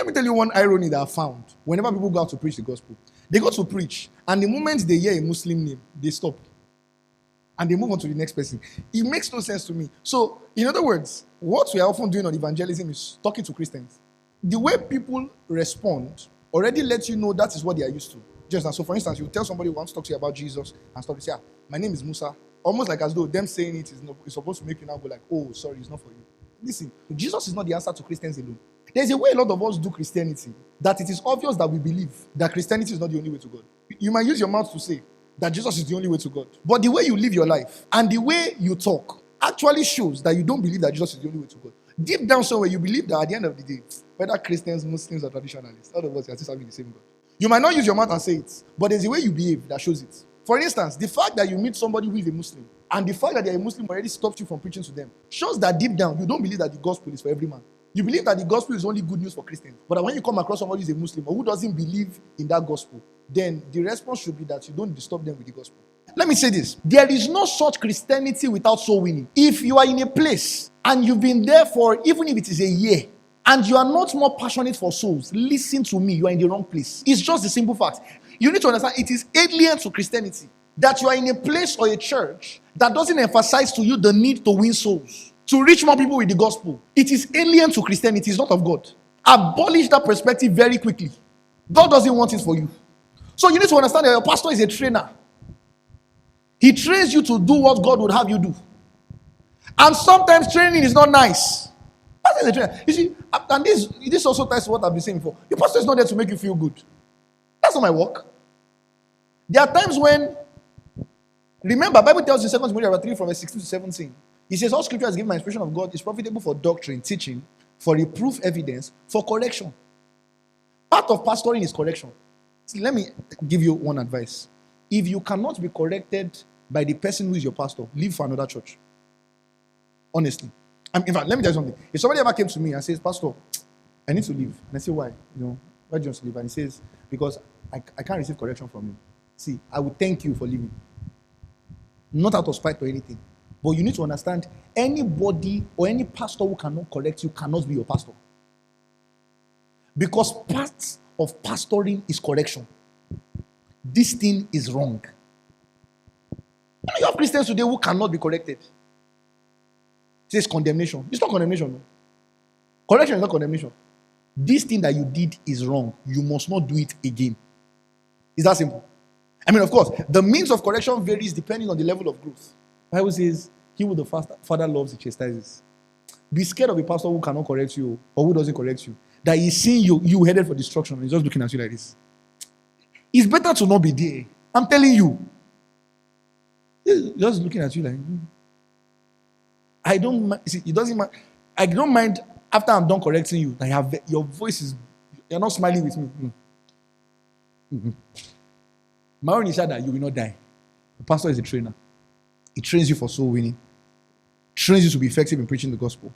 Let me tell you one irony that I found. Whenever people go out to preach the gospel, they go to preach, and the moment they hear a Muslim name, they stop. And they move on to the next person. It makes no sense to me. So, in other words, what we are often doing on evangelism is talking to Christians. The way people respond already lets you know that is what they are used to. Just as so, for instance, you tell somebody who wants to talk to you about Jesus and stuff, you say, my name is Musa. Almost like as though them saying it is supposed to make you now go like, oh, sorry, it's not for you. Listen, Jesus is not the answer to Christians alone. There's a way a lot of us do Christianity that it is obvious that we believe that Christianity is not the only way to God. You might use your mouth to say that Jesus is the only way to God. But the way you live your life and the way you talk actually shows that you don't believe that Jesus is the only way to God. Deep down somewhere, you believe that at the end of the day, whether Christians, Muslims, or traditionalists, all of us are still serving the same God. You might not use your mouth and say it, but there's a way you behave that shows it. For instance, the fact that you meet somebody who is a Muslim and the fact that they're a Muslim already stopped you from preaching to them shows that deep down, you don't believe that the gospel is for every man. You believe that the gospel is only good news for Christians. But when you come across somebody who is a Muslim or who doesn't believe in that gospel, then the response should be that you don't disturb them with the gospel. Let me say this. There is no such Christianity without soul winning. If you are in a place and you've been there for, even if it is a year, and you are not more passionate for souls, listen to me, you are in the wrong place. It's just the simple fact. You need to understand it is alien to Christianity that you are in a place or a church that doesn't emphasize to you the need to win souls, to reach more people with the gospel. It is alien to Christianity. It's not of God. Abolish that perspective very quickly. God doesn't want it for you. So you need to understand that your pastor is a trainer. He trains you to do what God would have you do. And sometimes training is not nice. Pastor is a trainer. You see, and this also ties to what I've been saying before. Your pastor is not there to make you feel good. That's not my work. There are times when, remember, Bible tells you in 2 Timothy 3 from verse 16 to 17. It says, all scripture is given by inspiration of God, is profitable for doctrine, teaching, for reproof, evidence, for correction. Part of pastoring is correction. See, let me give you one advice. If you cannot be corrected by the person who is your pastor, leave for another church. Honestly. In fact, let me tell you something. If somebody ever came to me and says, Pastor, I need to leave. And I say, why? Why do you want to leave? And he says, because I can't receive correction from you. See, I will thank you for leaving. Not out of spite or anything. But you need to understand, anybody or any pastor who cannot correct you cannot be your pastor. Because part of pastoring is correction. This thing is wrong. You have Christians today who cannot be corrected. It says condemnation. It's not condemnation. No. Correction is not condemnation. This thing that you did is wrong. You must not do it again. It's that simple. I mean, of course, the means of correction varies depending on the level of growth. The Bible says, he who the father loves, he chastises. Be scared of a pastor who cannot correct you or who doesn't correct you. That he's seeing you headed for destruction and he's just looking at you like this. It's better to not be there. I'm telling you. He's just looking at you like, I don't mind. See, it doesn't mind. I don't mind after I'm done correcting you that your voice is, you're not smiling with me. My own is that you will not die. The pastor is a trainer. He trains you for soul winning. Trains you to be effective in preaching the gospel.